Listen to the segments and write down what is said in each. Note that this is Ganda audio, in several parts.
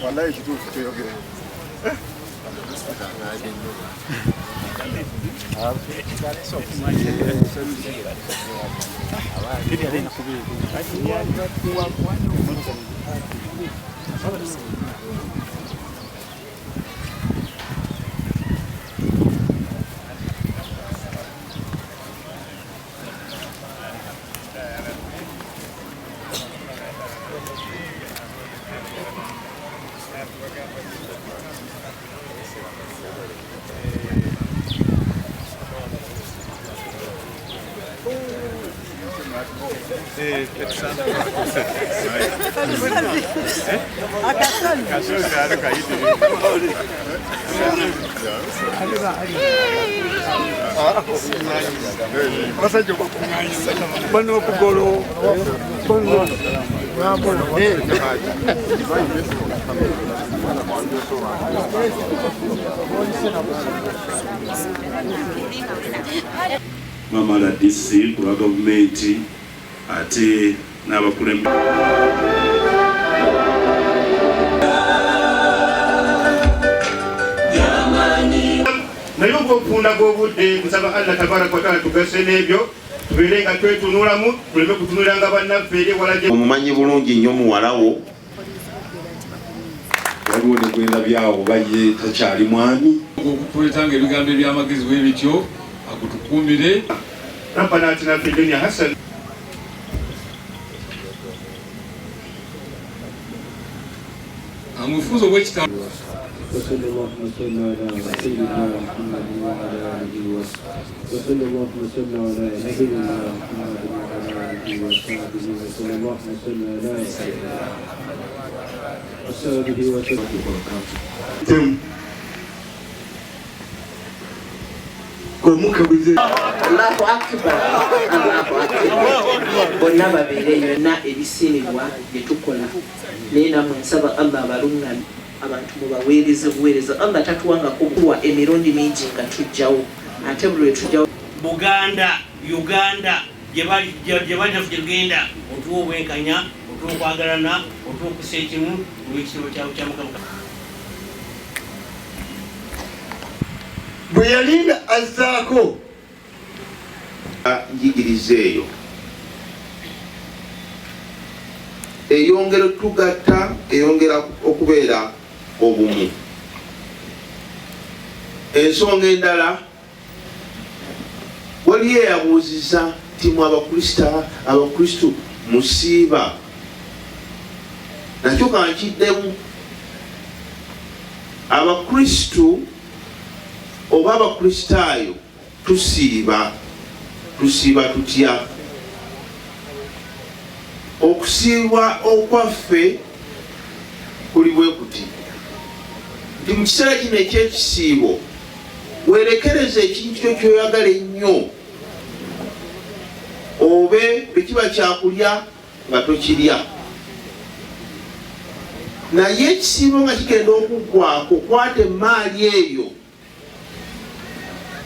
Wallahi kitufu tuyogere. Mama la DC kwa government ate n'abakulembeze naye okufunda gw'obudde kusaba Allah tabaraka wa taala tugase n'ebyo tubeere nga twetunulamu tuleme kutunulanga bannaffe eri ewala gye omumanyi bulungi nnyo muwalawo waliwo ne gwenda byawo baye takyali mwami okutuletanga ebigambo ebyamagezi bwe bityo akutukuumire Rabbana atina fid dunya hasana amufunzo bw'ekitabo وصلى الله وسلم على سيدنا محمد وعلى آله وصلى الله وسلم على نبينا محمد وعلى آله وصحبه وصلى الله وسلم على أصحابه وسلم Allahu Akbar, Allahu Akbar. Bonna babeereyo yonna ebisiimibwa bye tukola naye nammwe nsaba Allah abalungane abantu mubaweereze buweereza. Allah tatuwangako kuwa emirundi mingi nga tujjawo ate buli lwe tujjawo Buganda, Uganda gye tugenda otuwa obwenkanya otuwa okwagalana otuwa okussa ekimu olw'ekitabo kyawe kya Mukama. Bwe yalinda azzaako njigiriza eyo eyongera otugatta eyongera okubeera obumu. Ensonga endala waliyo eyabuuziza nti mu abakristu musiiba nakyo kankiddemu abakristu oba abakristaayo tusiiba tutya? Okusiibwa okwaffe kuli bwe kuti nti mu kiseera kino eky'ekisiibo weerekereza ekintu kyo kyoyagala ennyo obe bwe kiba kyakulya nga tokirya, naye ekisiibo nga kigenda okuggwako kwata emaali eyo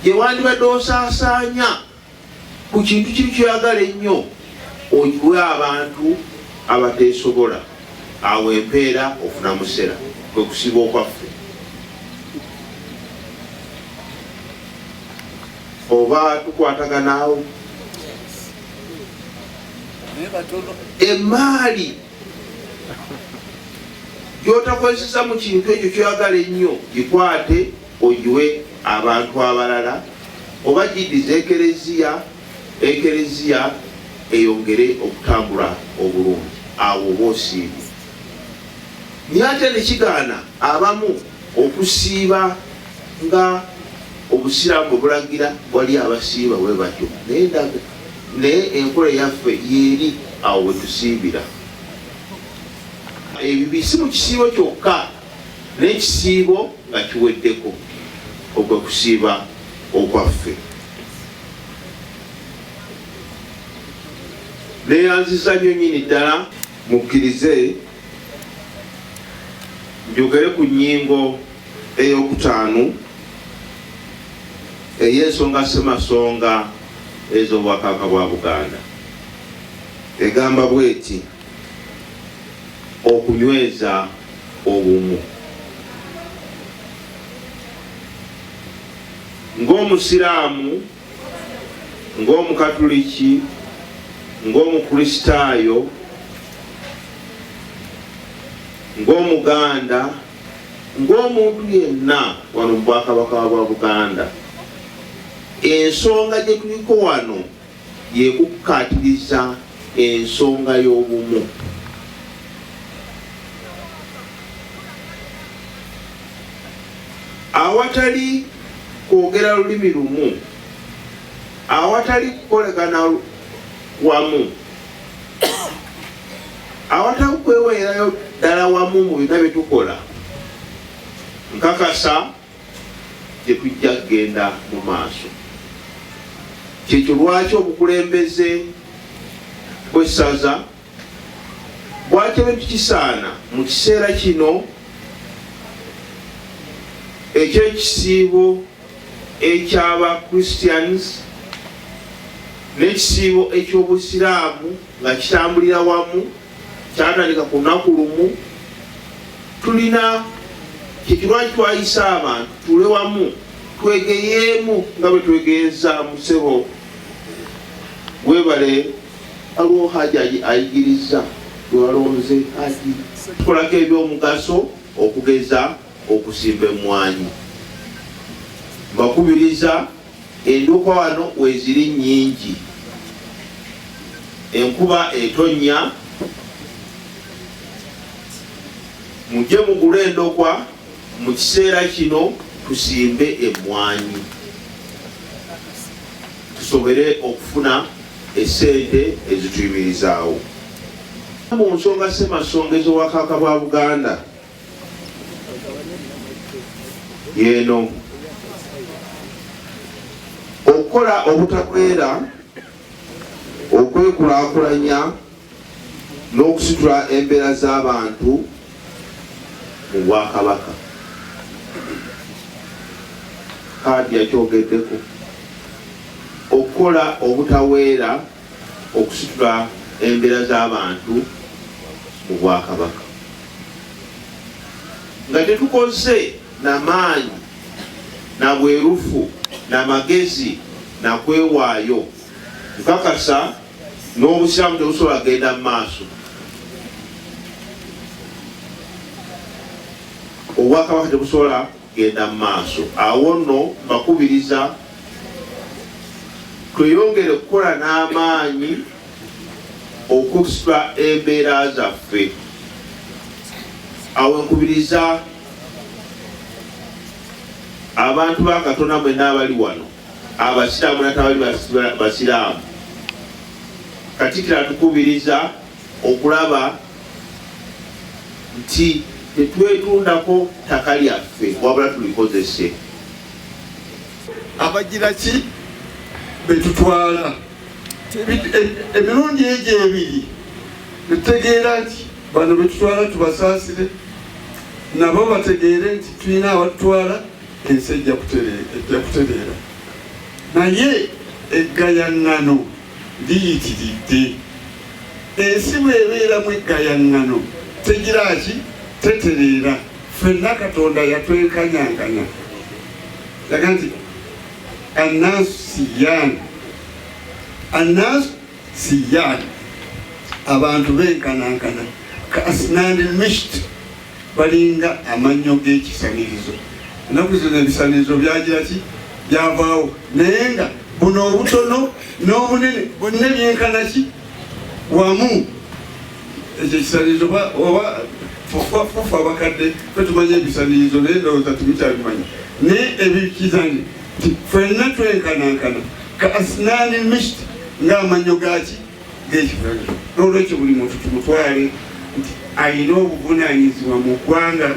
gye wandibadde osaasaanya ku kintu kiri kyoyagala ennyo ogiwe abantu abateesobola. Awo empeera ofuna musera kwe kusiiba okwaffe. Oba tukwataganaawo emaali gyotakozesa mu kintu ekyo kyoyagala ennyo gikwate ogiwe abantu abalala oba giddiza ekereziya eyongere okutambula obulungi. Awo oba osiibye. Naye ate nekigaana abamu okusiiba nga obusiraamu bulagira wali abasiiba bwe batyo naye enkola yaffe yeeri awo bwe tusiibira. Ebyo si mu kisiibo kyokka n'ekisiibo nga kiweddeko okwe kusiiba okwaffe. Neyanziza nnyo nnyini ddala mukkirize njogere ku nnyingo ey'okutaano ey'ensonga semasonga ez'obwakabaka bwa Buganda egamba bweti okunyweza obumu. Ng'omusiraamu, ng'omukatuliki, ng'omukristaayo, ng'omuganda, ng'omuntu yenna wano mu bwakabaka bwa Buganda, ensonga gye tuliko wano yekukkaatiriza ensonga y'obumu. Awatali kwogera lulimi lumu, awatali kukolekana wamu, awatali kweweerayo ddala wamu mu byonna bye tukola, nkakasa gye tujja kugenda mu maaso. Kyekyo lwaki obukulembeze bw'essaza bwakyo tukisaana mu kiseera kino eky'ekisiibo eky'aba Christians n'ekisiibo eky'obusiraamu nga kitambulira wamu, kyatandika ku lunaku lumu. Tulina kyekirwaki twayisa abantu tule wamu twegeyeemu nga bwe twegeeza mu ssebo webale aliwo haji ayigiriza lwalonze haji tukolako ebyomugaso okugeza okusimba emmwanyi. Mbakubiriza enduuka wano weeziri nnyingi, enkuba etonnya, mujje mugule endokwa mu kiseera kino tusimbe emmwanyi tusobole okufuna essente ezituyimirizaawo. Mu nsonga semasonga ez'obwakabaka bwa Buganda yeeno okukola obutakwera, okwekulaakulanya n'okusitula embeera z'abantu mu bwakabaka. Kaadi yakyogeddeko okukola obutaweera, okusitula embeera z'abantu mu bwakabaka nga tetukoze n'amaanyi na bwerufu na magezi na kwewaayo. Nkakasa n'obusiraamu tebusobola kugenda mu maaso, obwakabaka tebusobola kugenda mu maaso. Awo nno mbakubiriza tweyongere okukola n'amaanyi okusitula embeera zaffe. Awo nkubiriza abantu ba Katonda mwenna abali wano, abasiraamu n'atabali basiraamu, Katikkiro atukubiriza okulaba nti tetwetundako ttaka lyaffe wabula tulikozese. abagira ki betutwala emirundi egyo ebiri tutegeera nti bano betutwala tubasaasire, nabo bategeere nti tulina abatutwala, ensi ejja kutereera. Naye eggayaŋŋano liyitiridde. Ensi bw'ebeeramu eggayaŋŋano tegira ki, tetereera. Ffenna Katonda yatwenkanyanganya, yaga nti annaasu siyaani, annaasu siyaani, abantu benkanankana ka asnaani mishti, balinga amannyo g'ekisanirizo. Ennaku zino ebisanirizo byagira ki, byavaawo, naye nga buno obutono n'obunene bonna byenkana ki wamu. Ekyo ekisanirizo oba fufu abakadde fe tumanye ebisanirizo naye ndowooza tubikyabimanyi, naye ebikizani nti ffenna twenkanankana ka asnaani mishti, ng'amannyo gaki g'ekisanirizo. N'olwekyo buli muntu tumutwale nti alina obuvunaanyizibwa mu ggwanga,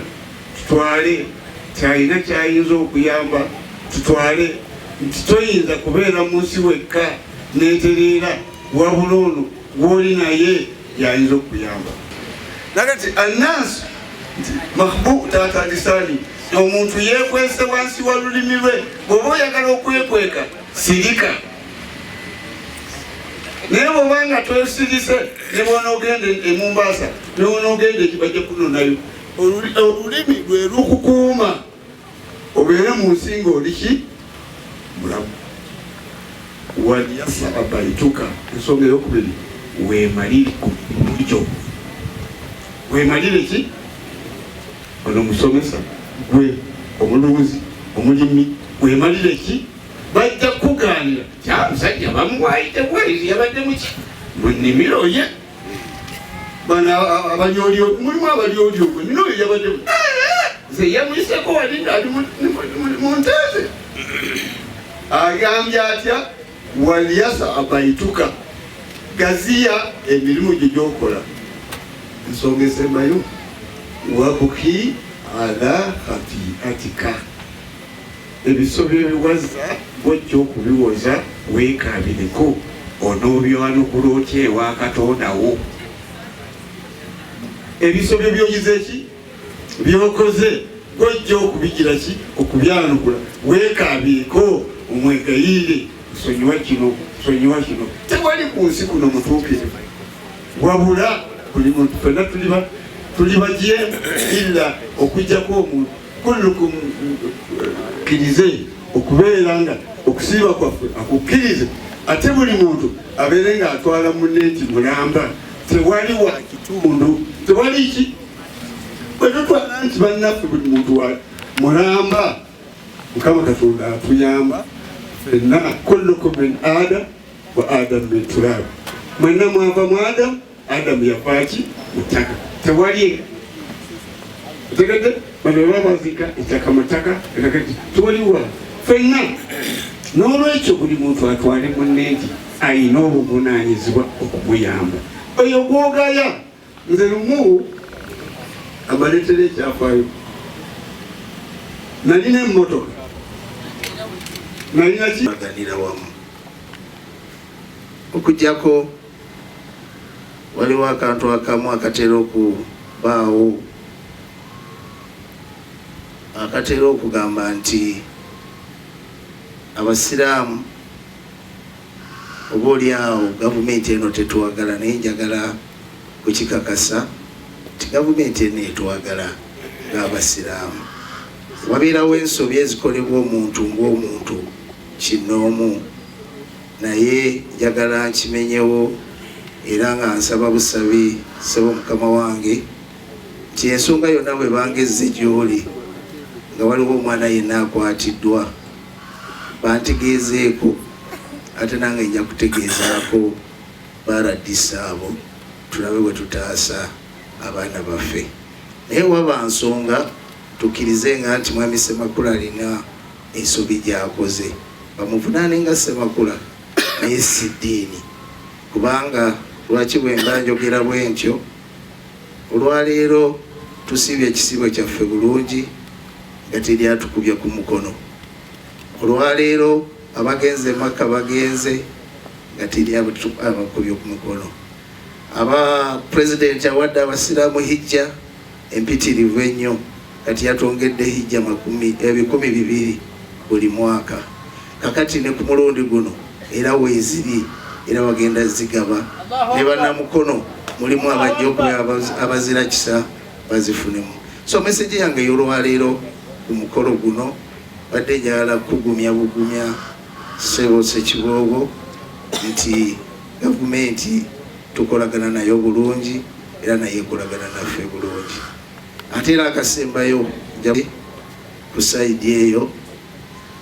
tutwale kyalina kyayinza okuyamba, tutwale nti toyinza kubeera mu nsi wekka neetereera, wabula ono gw'oli naye yayinza okuyamba. Naga nti annaasu nti mahbu taata lisaani, omuntu yekwese wansi wa lulimi lwe bw'oba oyagala okwekweka sirika naye bw'oba nga twesirise ne bwonoogenda e Mombasa ne bwonoogenda ekibajja kuno nayo olulimi lwe lukukuuma obeere mu nsi ng'oliki mulamu. Waliyasa abaituka ensonga eyokubiri weemalire ku mirimu gyo. Weemalire ki? Ono omusomesa gwe omulunzi omulimi weemalire ki? Bajja kukugaanira kyamusajja bamuwaayite bwezi yabadde muki mu nnimiro ye bana abanyolyo mulimu abalyolyo gwe nino oyo yabadde ze yamuyiseko wali ngaali mu nteeze agambye atya waliyasa abaituka gaziya emirimu gyo gyokola. Ensonga esembayo wabuki ala khatiatika ebisobyo ebiwaza bwojja okubiwoza weekabireko onoobyanukula otya ewa Katondawo. Ebisobyo byoyize ki byokoze bwojja okubigira ki okubyanukula weekabireko omwegayire nsonyiwa kino nsonyiwa kino. Tewali ku nsi kuno mutuukire wabula buli muntu fenna tuli bajeemu illa okujjako omuntu kullukum kkirize okubeera nga okusiiba kwaffe akukkirize ate buli muntu abeere nga atwala munne nti mulamba. Tewali wa kitundu tewali ki bwe tutwala nti bannaffe buli muntu wa mulamba Mukama Katonda atuyamba fenna kullukum min Adam wa Adam min turab. Mwenna mwava mu Adamu, Adamu yafaaki mu ttaka. Tewali tegedde bano babazika ettaka mu ttaka tewaliwa fenna. N'olwekyo buli muntu atwale munne nti ayina obuvunaanyizibwa okumuyamba. Oyo gwogaya nze lumu amaleetera ekyafaayo nalina emmotoka nalina kibaganira wamu okujjako waliwo akantu akamu akatera okubaawo akatera okugamba nti abasiraamu oba oli awo gavumenti eno tetuwagala naye njagala kukikakasa nti gavumenti eno etwagala ng'abasiraamu. Wabeerawo ensobi ezikolebwa omuntu ng'omuntu kinoomu naye njagala nkimenyewo era nga nsaba busabi saba Mukama wange nti ensonga yonna bwe bangezze gy'oli nga waliwo omwana yenna akwatiddwa bantegeezeeko ate nange nja kutegeezaako baradisa abo tulabe bwe tutaasa abaana baffe. Naye waba nsonga tukkirize nga nti mwami Ssemakula alina ensobi gy'akoze bamuvunaane nga Ssemakula naye si ddiini kubanga lwaki bwe mba njogera bwe ntyo olwaleero tusiibye ekisiibo kyaffe bulungi nga teri atukubye ku mukono. Olwaleero abagenze Makka bagenze nga teri abakubye ku mukono. Aba pulezidenti awadde abasiraamu hijja empitirivu ennyo kati yatongedde hijja 200 buli mwaka. Kakati ne ku mulundi guno era weeziri era bagenda zigaba ne bannamukono mulimu abajja okuba abazira kisa bazifunemu. So message yange y'olwaleero ku mukolo guno badde njagala kugumya bugumya Ssebo Ssekiboobo nti gavumenti tukolagana nayo bulungi era naye ekolagana naffe bulungi. Ate era akasembayo ku saidi eyo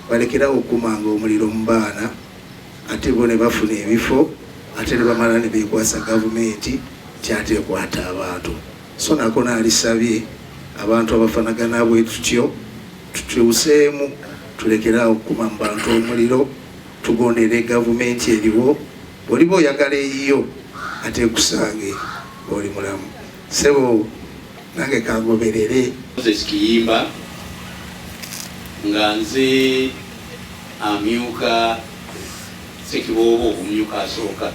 balekerawo okumanga omuliro mu baana ate bo ne bafuna ebifo ate ne bamala ne beekwasa gavumenti kyate ekwata abantu. So nako naalisabye abantu abafanagana bwe tutyo tutuuseemu tulekerawo okukuma mu bantu omuliro tugondere gavumenti eriwo bw'oliba oyagala eyiyo ate ekusange oli mulamu. Ssebo nange kangoberere Kiyimba nga nze amyuka Ssekiboobo omumyuka asooka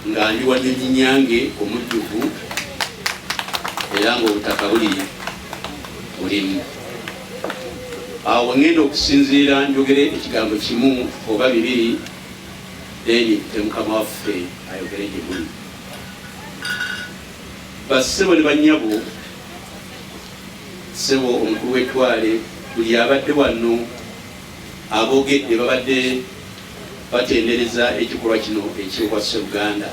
nga ndi wadde Nyinyange omujjuvu era ng'obutaka bulimu. Awo ngenda okusinziira njogere ekigambo kimu oba bibiri then Mukama waffe ayogere gye muli. Bassebo ne bannyabo, ssebo omukulu w'ettwale, buli abadde wano aboogedde babadde batendereza ekikolwa kino eky'obwa Sseruganda.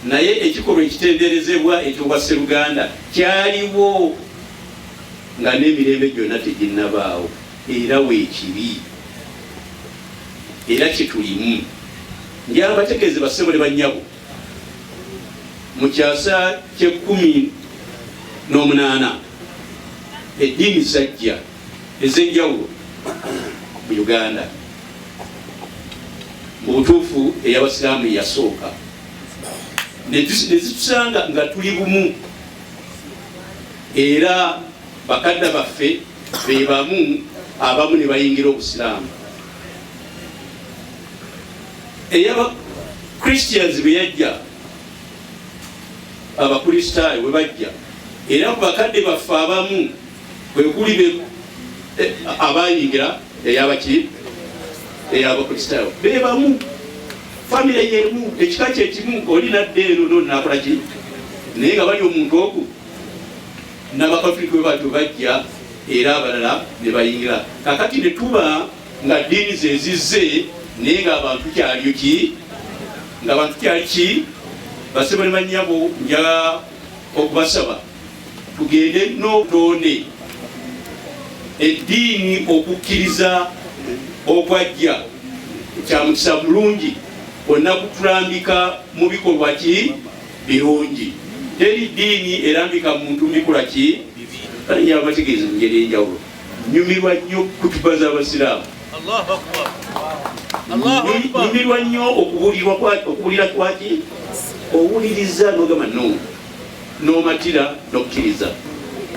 Naye ekikolwa ekitenderezebwa eky'obwa Sseruganda kyaliwo nga n'emirembe gyonna teginnabaawo, era weekiri, era kyetulimu. Njala bategeeze bassebo ne bannyabo, mu kyasa ky'e18 eddiini zajja ez'enjawulo mu Uganda. Mu butuufu ey'Abasiraamu yasooka, ne zitusanga nga tuli bumu, era bakadde baffe be bamu, abamu ne bayingira Obusiraamu. Ey'aba Christians bwe yajja, Abakristaayo bwe bajja, era ku bakadde baffe abamu kwe kuli abayingira ey'Abakristaayo be bamu, famire yemu, ekika kyekimu, oli nadde eno n'onakola ki, naye nga bali omuntu ogu. N'Abakatuliki bwe batyo bajja, era abalala ne bayingira. Kakati ne tuba nga ddiini ze zizze, naye ng'abantu kyaliyo ki, ng'abantu kyali ki. Bassebo ne bannyabo, njala okubasaba tugende n'obutonde eddiini okukkiriza okwajja kya mukisa mulungi, onna kutulambika mu bikolwa ki birungi. Teri ddiini erambika muntu mbikola ki kale njala bategeeze mu ngeri enjawulo. Nyumirwa nnyo kutuba z'Abasiraamu, nyumirwa nnyo okuwulira kwaki, owuliriza n'ogamba no, n'omatira n'okkiriza.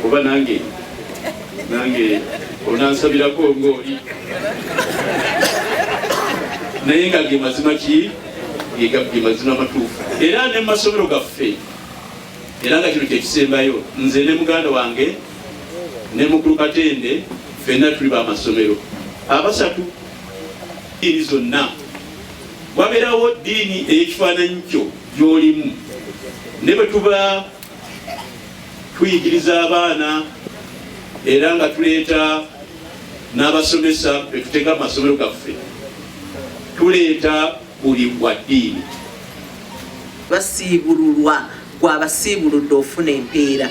Oba nange onansabirako ng'oli, naye nga ge mazima ki, ge mazima matuufu. Era ne mu masomero gaffe, era nga kino kyekisembayo, nze ne muganda wange ne mukulu Katende, ffenna tuli b'amasomero abasatu. Ddiini zonna wabeerawo ddiini ey'ekifaananyi kyo gy'olimu, ne bwe tuba tuyigiriza abaana era nga tuleeta n'abasomesa betuteka amasomero gaffe, tuleeta buli wa ddiini. Basiibululwa gw'abasiibuludde ofuna empeera,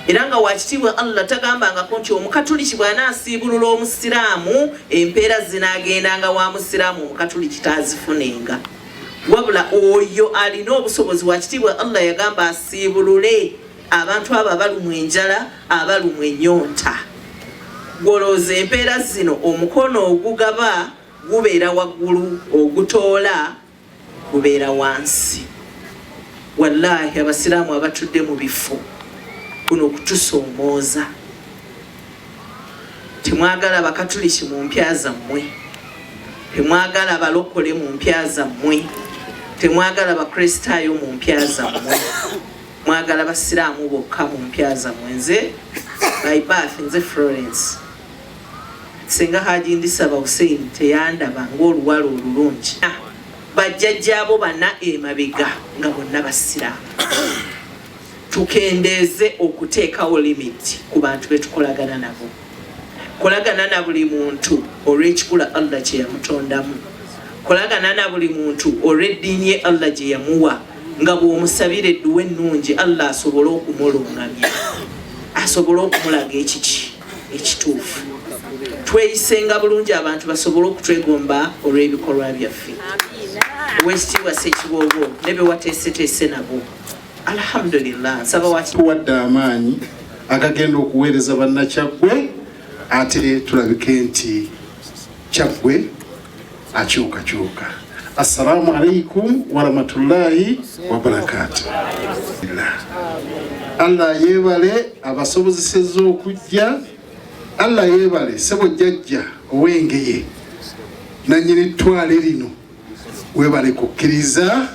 era nga wakitiibwa Allah tagambangako nti Omukatuliki bw'anaasiibulula Omusiraamu empeera zinaagendanga wa Musiraamu Omukatuliki taazifunenga, wabula oyo alina obusobozi. Wakitiibwa Allah yagamba asiibulule abantu abo abalumwa enjala, abalumwa ennyonta. Golooza empeera zino omukono ogugaba gubeera waggulu, ogutoola gubeera wansi. Wallahi Abasiraamu abatudde mu bifo kuno okutusoomooza, temwagala Abakatuliki mu mpya zammwe, temwagala abalokole mu mpya zammwe, temwagala Abakristaayo mu mpya zammwe, mwagala Basiraamu bokka mu mpya zammwe. Nze by birth nze Florence, senga Haji Ndisaba Hussein teyandaba ng'oluwala olulungi, bajjajjaabo bana emabega nga bonna Basiraamu. Tukendeeze okuteekawo limiti ku bantu betukolagana nabo. Kolagana na buli muntu olw'ekikula Allah kye yamutondamu, kolagana na buli muntu olw'eddiini ye Allah gye yamuwa, nga bw'omusabira edduwa ennungi Allah asobole okumulungamya, asobole okumulaga ekiki ekituufu. Tweyisenga bulungi abantu basobole okutwegomba olw'ebikolwa byaffe. Oweekitiibwa Ssekiboobo ne be wateeseteese nabo, alhamdulillah, nsaba tuwadde amaanyi agagenda okuweereza bannakyaggwe, ate tulabike nti Kyaggwe akyukakyuka. Assalamu alaikum warahmatullahi wabarakatuh. Allah yeebale abasobozesezza okujja, Allah yeebale ssebo jjajja ow'Engeye nannyini ttwale lino, weebale kukkiriza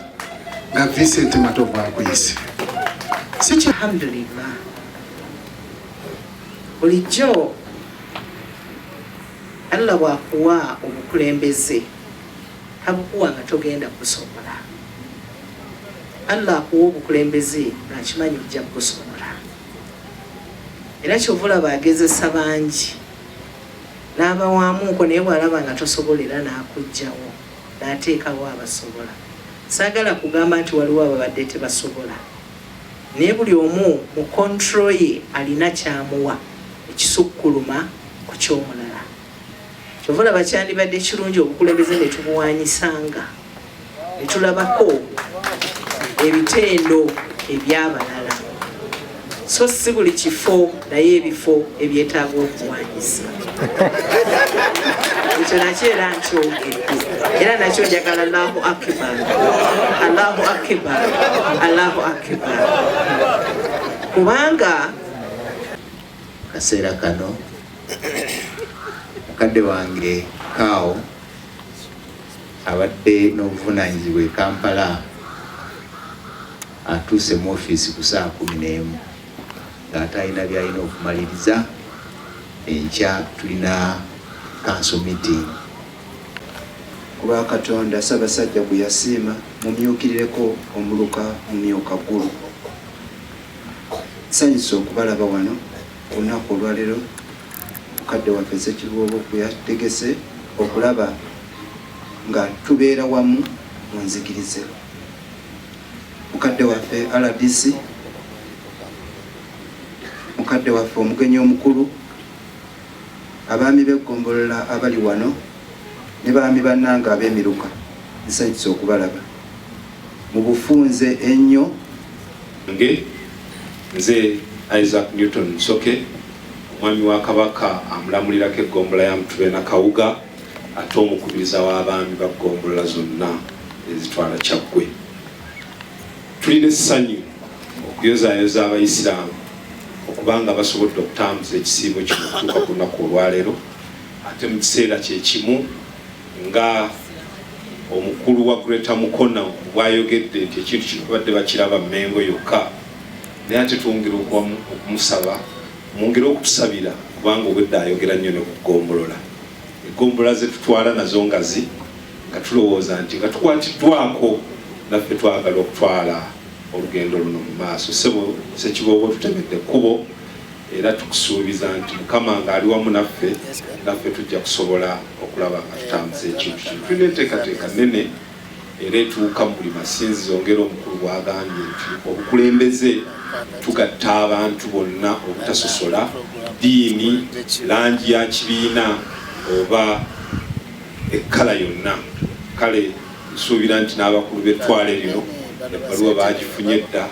nga Vincent Matovu akuyise. alhamdulillah bulijjo Allah bwakuwa obukulembeze tabukuwa nga togenda kusobola. Allah akuwa obukulembeze ng'akimanyi ojja kusobola. Era kyovula bagezesa bangi n'abawamuuko naye bw'alaba nga tosobolera n'akuggyawo n'ateekawo abasobola. Saagala kugamba nti waliwo ababadde tebasobola, naye buli omu mu kontro ye alina kyamuwa ekisukkuluma ku ky'omulala. Kyovula bakyandibadde kirungi obukulembeze ne tubuwanyisanga ne tulabako ebitendo eby'abalala, so si buli kifo naye ebifo ebyetaaga okuwanyisa. Ekyo nakyo era nkyogedde, era nakyo njagala Allahu akbar, Allahu akbar, Allahu akbar, kubanga kaseera kano mukadde wange Kaawo abadde n'obuvunaanyizibwa e Kampala atuuse mu ofiisi ku saa 11 ng'ate alina by'alina okumaliriza. Enkya tulina council meeting. Kuba Katonda Ssaabasajja gwe yasiima mumyukirireko omuluka mumyuka ggulu. Nsanyuse okubalaba wano ku lunaku olwaleero mukadde waffe Ssekiboobo gwe yategese okulaba nga tubeera wamu mu nzikirize. Mukadde waffe RDC, mukadde waffe omugenyi omukulu, abaami b'eggombolola abali wano ne baami bannanga ab'emiruka, nsanyuse okubalaba mu bufunze ennyo. Nze Isaac Newton Nsoke, omwami wa Kabaka amulamulirako eggombolola ya Mutube na Kawuga, ate omukubiriza w'abaami ba ggombolola zonna ezitwala Kyaggwe. Tulina essanyu okuyozaayoza Abayisiraamu okubanga basobodde okutambuza ekisiibo kino okutuuka ku lunaku olwaleero, ate mu kiseera kye kimu nga omukulu wa Greater Mukono bw'ayogedde nti ekintu kino babadde bakiraba Mmengo yokka, naye ate twongera okumusaba mwongere okutusabira kubanga obwedda ayogera nnyo ne ku ggombolola. Eggombolola ze tutwala nazo nga tulowooza nti nga tukwatiddwako naffe twagala okutwala olugendo luno mu maaso. Ssekiboobo tutemedde ekkubo era tukusuubiza nti Mukama ng'ali wamu naffe tujja kusobola okulaba nga tutambuza ekintu kino. Tulina enteekateeka nnene era etuuka mu buli masinzizo ngera omukulu bw'agambye nti obukulembeze tugatta abantu bonna obutasosola ddiini, langi ya kibiina oba ekkala yonna. Kale nsuubira nti n'abakulu b'ettwale lino ebbaluwa baagifunye dda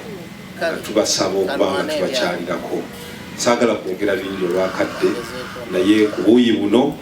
nga tubasaba okuba nga tubakyalirako. Saagala kwogera bingi olwakadde, naye ku buuyi buno